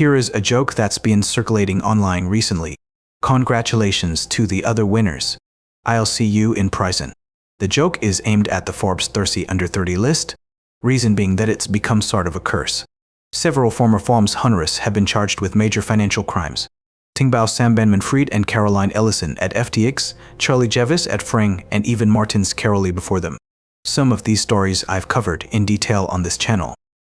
here is a joke that's been circulating online recently. Congratulations to the other winners. I'll see you in prison. The joke is aimed at the Forbes 30 under 30 list, reason being that it's become sort of a curse. Several former Forbes hunters have been charged with major financial crimes. Tingbao Sam Bankman-Fried and Caroline Ellison at FTX, Charlie Jevis at Fring, and even Martins Caroli before them. Some of these stories I've covered in detail on this channel.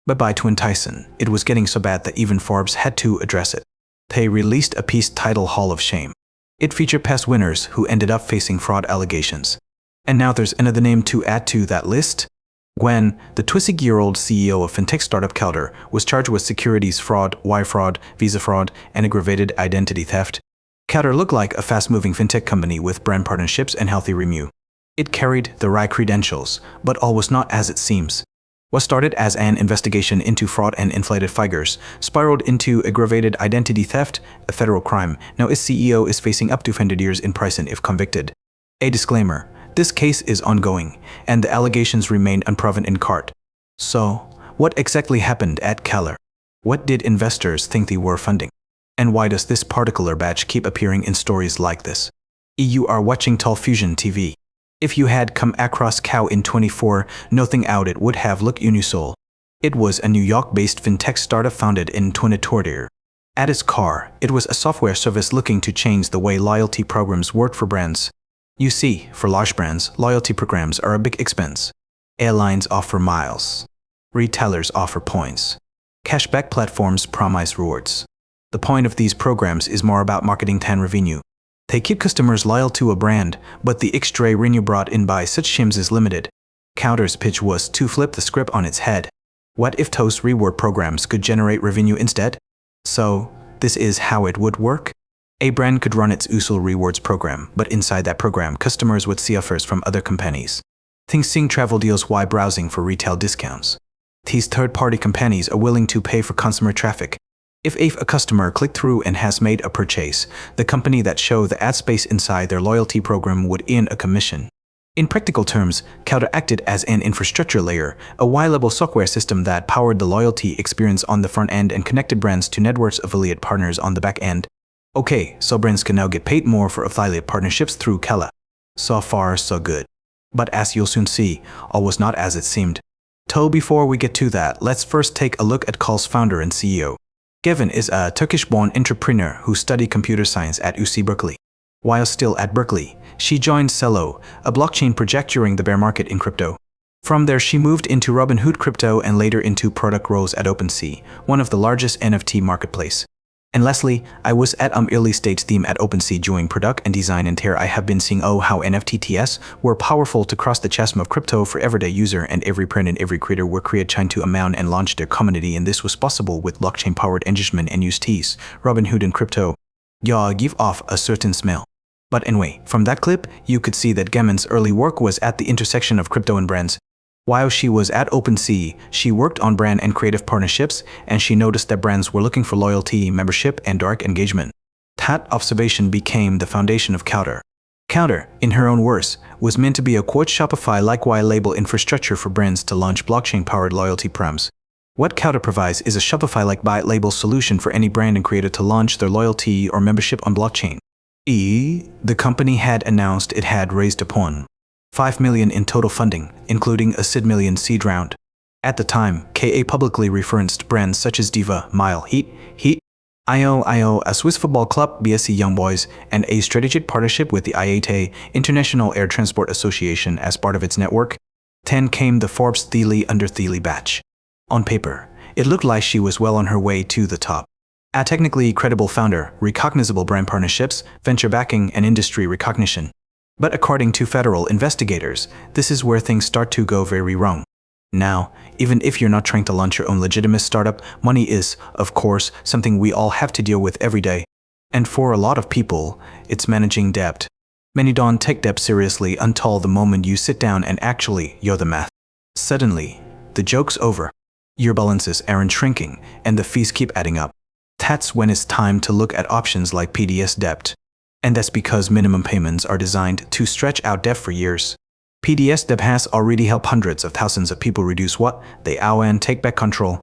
But by Twin Tyson, it was getting so bad that even Forbes had to address it. They released a piece titled Hall of Shame. It featured past winners who ended up facing fraud allegations. And now there's another name to add to that list. Gwen, the 26-year-old CEO of fintech startup Counter, was charged with securities fraud, wire fraud, visa fraud, and aggravated identity theft. Counter looked like a fast-moving fintech company with brand partnerships and healthy revenue. It carried the right credentials, but all was not as it seems. What started as an investigation into fraud and inflated figures spiraled into aggravated identity theft, a federal crime. Now its CEO is facing up to 100 years in prison if convicted. A disclaimer: this case is ongoing, and the allegations remain unproven in court. So, what exactly happened at Keller? What did investors think they were funding? And why does this particular batch keep appearing in stories like this? You are watching Tall Fusion TV. If you had come across Cow in 24, nothing out it would have looked unusual. It was a New York-based fintech startup founded in 2020. At its core, it was a software service looking to change the way loyalty programs work for brands. You see, for large brands, loyalty programs are a big expense. Airlines offer miles. Retailers offer points. Cashback platforms promise rewards. The point of these programs is more about marketing than revenue. They keep customers loyal to a brand, but the extra revenue brought in by such schemes is limited. Counter's pitch was to flip the script on its head. What if those reward programs could generate revenue instead? So, this is how it would work. A brand could run its usual rewards program, but inside that program, customers would see offers from other companies. Think seeing travel deals while browsing for retail discounts. These third-party companies are willing to pay for consumer traffic. If a customer clicked through and has made a purchase, the company that showed the ad space inside their loyalty program would earn a commission. In practical terms, Counter acted as an infrastructure layer, a white-label software system that powered the loyalty experience on the front end and connected brands to networks of affiliate partners on the back end. Okay, so brands can now get paid more for affiliate partnerships through Keller. So far, so good. But as you'll soon see, all was not as it seemed. So before we get to that, let's first take a look at Call's founder and CEO. Gavin is a Turkish-born entrepreneur who studied computer science at UC Berkeley. While still at Berkeley, she joined Celo, a blockchain project during the bear market in crypto. From there, she moved into Robinhood Crypto and later into product roles at OpenSea, one of the largest NFT marketplace. And lastly, I was at early stage theme at OpenSea doing product and design, and here I have been seeing how NFTs were powerful to cross the chasm of crypto for everyday user, and every brand and every creator were created trying to amount and launch their community, and this was possible with blockchain-powered engagement and use teas. Robinhood and crypto, y'all give off a certain smell. But anyway, from that clip, you could see that Gamon's early work was at the intersection of crypto and brands. While she was at OpenSea, she worked on brand and creative partnerships, and she noticed that brands were looking for loyalty, membership, and direct engagement. That observation became the foundation of Counter. Counter, in her own words, was meant to be a quote Shopify-like white-label infrastructure for brands to launch blockchain-powered loyalty programs. What Counter provides is a Shopify-like white-label solution for any brand and creator to launch their loyalty or membership on blockchain. The company had announced it had raised upon $5 million in total funding, including a $6 million seed round. At the time, KA publicly referenced brands such as Diva, Mile, Heat, IO, a Swiss football club, BSC Young Boys, and a strategic partnership with the IATA, International Air Transport Association, as part of its network. 10 came the Forbes 30 under 30 batch. On paper, it looked like she was well on her way to the top. A technically credible founder, recognizable brand partnerships, venture backing, and industry recognition. But according to federal investigators, this is where things start to go very wrong. Now, even if you're not trying to launch your own legitimate startup, money is, of course, something we all have to deal with every day. And for a lot of people, it's managing debt. Many don't take debt seriously until the moment you sit down and actually do the math. Suddenly, the joke's over. Your balances aren't shrinking, and the fees keep adding up. That's when it's time to look at options like PDS debt. And that's because minimum payments are designed to stretch out debt for years. PDS debt has already helped hundreds of thousands of people reduce what they owe and take back control.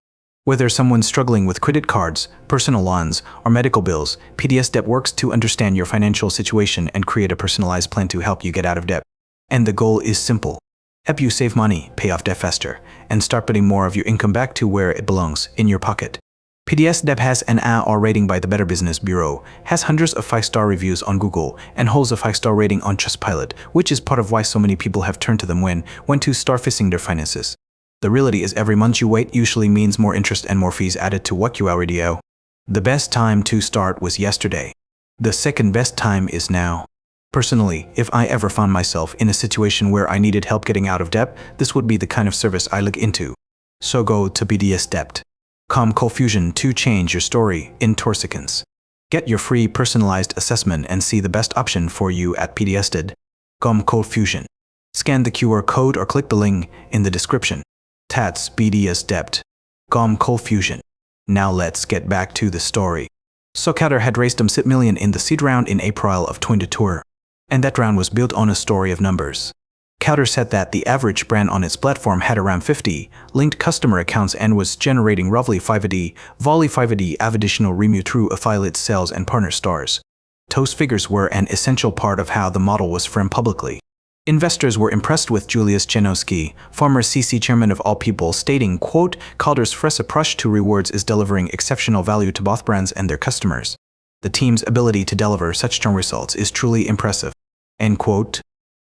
Whether someone's struggling with credit cards, personal loans, or medical bills, PDS Debt works to understand your financial situation and create a personalized plan to help you get out of debt. And the goal is simple. Help you save money, pay off debt faster, and start putting more of your income back to where it belongs, in your pocket. PDS Debt has an A rating by the Better Business Bureau, has hundreds of 5-star reviews on Google, and holds a 5-star rating on Trustpilot, which is part of why so many people have turned to them when to start fixing their finances. The reality is every month you wait usually means more interest and more fees added to what you already owe. The best time to start was yesterday. The second best time is now. Personally, if I ever found myself in a situation where I needed help getting out of debt, this would be the kind of service I look into. So go to PDS Debt. Confusion to change your story in 2 seconds. Get your free personalized assessment and see the best option for you at PDS Debt. Confusion. Scan the QR code or click the link in the description. That's PDS Debt. Confusion. Now let's get back to the story. So Kauder had raised $6 million in the seed round in April of 2022. And that round was built on a story of numbers. Kauder said that the average brand on its platform had around 50 linked customer accounts and was generating roughly 5 of additional revenue through affiliate sales and partner stores. Those figures were an essential part of how the model was framed publicly. Investors were impressed with Julius Janowski, former CC chairman of all people, stating, quote, Kauder's fresh approach to rewards is delivering exceptional value to both brands and their customers. The team's ability to deliver such strong results is truly impressive. End quote.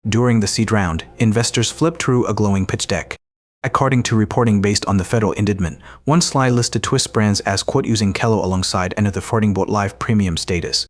During the seed round, investors flipped through a glowing pitch deck. According to reporting based on the federal indictment, one slide listed Twist brands as, quote, using Kello alongside another affording both live premium status.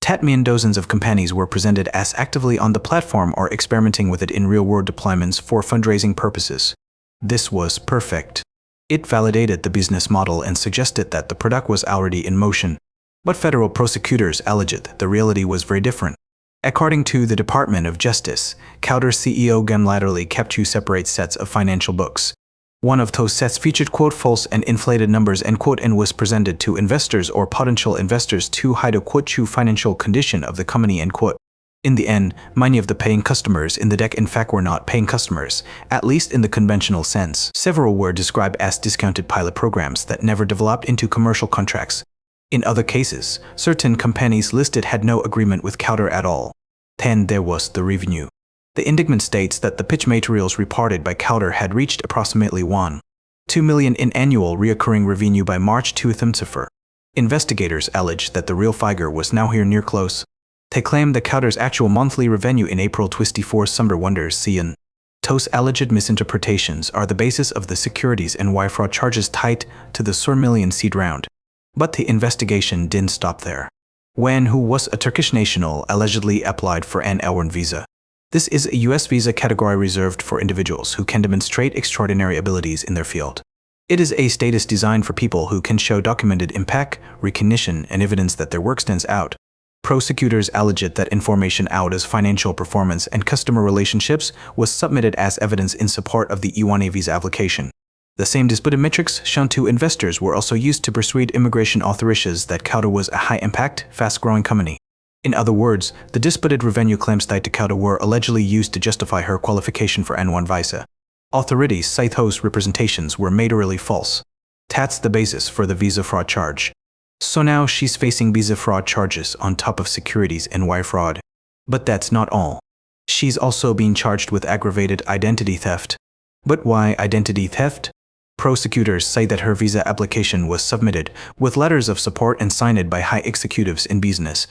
That means dozens of companies were presented as actively on the platform or experimenting with it in real-world deployments for fundraising purposes. This was perfect. It validated the business model and suggested that the product was already in motion. But federal prosecutors alleged the reality was very different. According to the Department of Justice, Kauder's CEO unilaterally kept 2 separate sets of financial books. One of those sets featured, quote, false and inflated numbers, end quote, and was presented to investors or potential investors to hide a, quote, true financial condition of the company, end quote. In the end, many of the paying customers in the deck in fact were not paying customers, at least in the conventional sense. Several were described as discounted pilot programs that never developed into commercial contracts. In other cases, certain companies listed had no agreement with Kauder at all. Then there was the revenue. The indictment states that the pitch materials reported by Kauder had reached approximately $1.2 million in annual recurring revenue by March 2024. Investigators allege that the real figure was now here near close. They claim that Kauder's actual monthly revenue in April 24 summer wonders CN. Those alleged misinterpretations are the basis of the securities and wire fraud charges tied to the $4 million seed round. But the investigation didn't stop there. Wen, who was a Turkish national, allegedly applied for an L1 visa. This is a U.S. visa category reserved for individuals who can demonstrate extraordinary abilities in their field. It is a status designed for people who can show documented impact, recognition, and evidence that their work stands out. Prosecutors alleged that information out as financial performance and customer relationships was submitted as evidence in support of the E1A visa application. The same disputed metrics shown to investors were also used to persuade immigration authorities that Kauder was a high-impact, fast-growing company. In other words, the disputed revenue claims tied to Kauder were allegedly used to justify her qualification for N1 visa. Authorities cite those representations were materially false. That's the basis for the visa fraud charge. So now she's facing visa fraud charges on top of securities and wire fraud. But that's not all. She's also being charged with aggravated identity theft. But why identity theft? Prosecutors say that her visa application was submitted with letters of support and signed by high executives in business.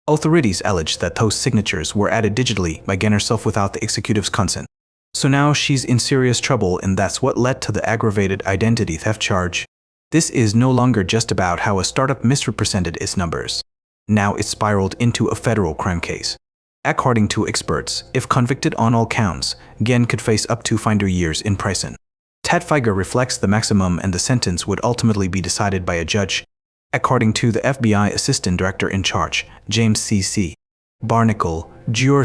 Authorities allege that those signatures were added digitally by Gen herself without the executive's consent. So now she's in serious trouble, and that's what led to the aggravated identity theft charge. This is no longer just about how a startup misrepresented its numbers. Now it's spiraled into a federal crime case. According to experts, if convicted on all counts, Gen could face up to 5 years in prison. That figure reflects the maximum, and the sentence would ultimately be decided by a judge. According to the FBI Assistant Director in charge, James C.C. Barnacle, Jr.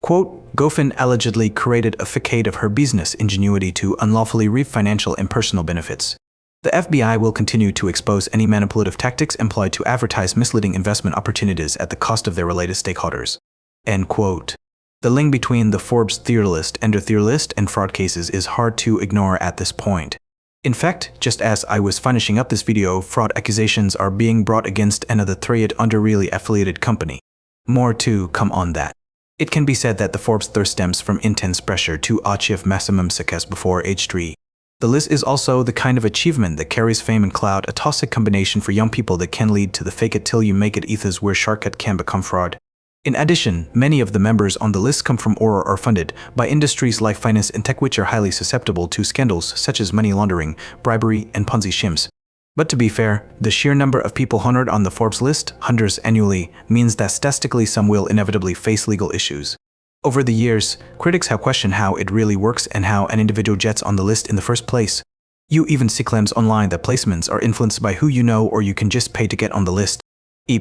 Quote, Goffin allegedly created a facade of her business ingenuity to unlawfully reap financial and personal benefits. The FBI will continue to expose any manipulative tactics employed to advertise misleading investment opportunities at the cost of their related stakeholders. End quote. The link between the Forbes tier list and the tier list and fraud cases is hard to ignore at this point. In fact, just as I was finishing up this video, fraud accusations are being brought against another thread under really affiliated company. More to come on that. It can be said that the Forbes thirst stems from intense pressure to achieve maximum success before age 3. The list is also the kind of achievement that carries fame and clout, a toxic combination for young people that can lead to the fake it till you make it ethos where shortcut can become fraud. In addition, many of the members on the list come from or are funded by industries like finance and tech, which are highly susceptible to scandals such as money laundering, bribery, and Ponzi schemes. But to be fair, the sheer number of people honored on the Forbes list, hundreds annually, means that statistically some will inevitably face legal issues. Over the years, critics have questioned how it really works and how an individual gets on the list in the first place. You even see claims online that placements are influenced by who you know, or you can just pay to get on the list.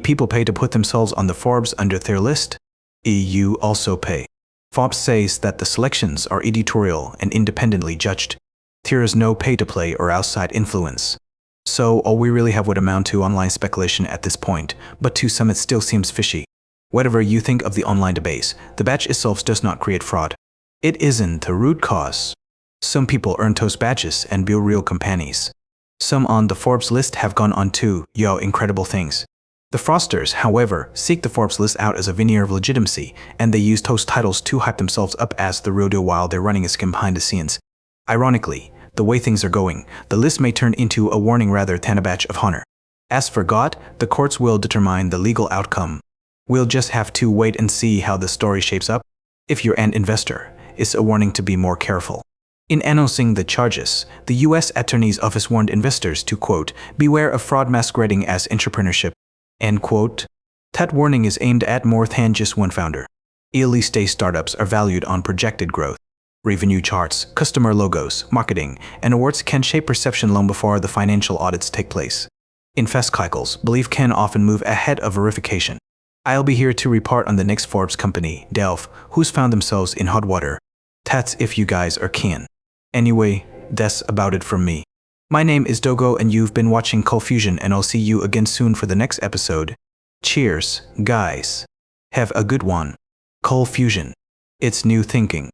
People pay to put themselves on the Forbes under their list. You also pay. Forbes says that the selections are editorial and independently judged. There is no pay-to-play or outside influence. So all we really have would amount to online speculation at this point, but to some it still seems fishy. Whatever you think of the online debates, the badge itself does not create fraud. It isn't the root cause. Some people earn those badges and build real companies. Some on the Forbes list have gone on to incredible things. The fraudsters, however, seek the Forbes list out as a veneer of legitimacy, and they use those titles to hype themselves up as the real deal while they're running a scam behind the scenes. Ironically, the way things are going, the list may turn into a warning rather than a badge of honor. As for God, the courts will determine the legal outcome. We'll just have to wait and see how the story shapes up. If you're an investor, it's a warning to be more careful. In announcing the charges, the U.S. Attorney's Office warned investors to, quote, beware of fraud masquerading as entrepreneurship, end quote. That warning is aimed at more than just one founder. Early-stage startups are valued on projected growth. Revenue charts, customer logos, marketing, and awards can shape perception long before the financial audits take place. In fast cycles, belief can often move ahead of verification. I'll be here to report on the next Forbes company, Delph, who's found themselves in hot water. That's if you guys are keen. Anyway, that's about it from me. My name is Dogo and you've been watching Cold Fusion, and I'll see you again soon for the next episode. Cheers, guys. Have a good one. Cold Fusion. It's new thinking.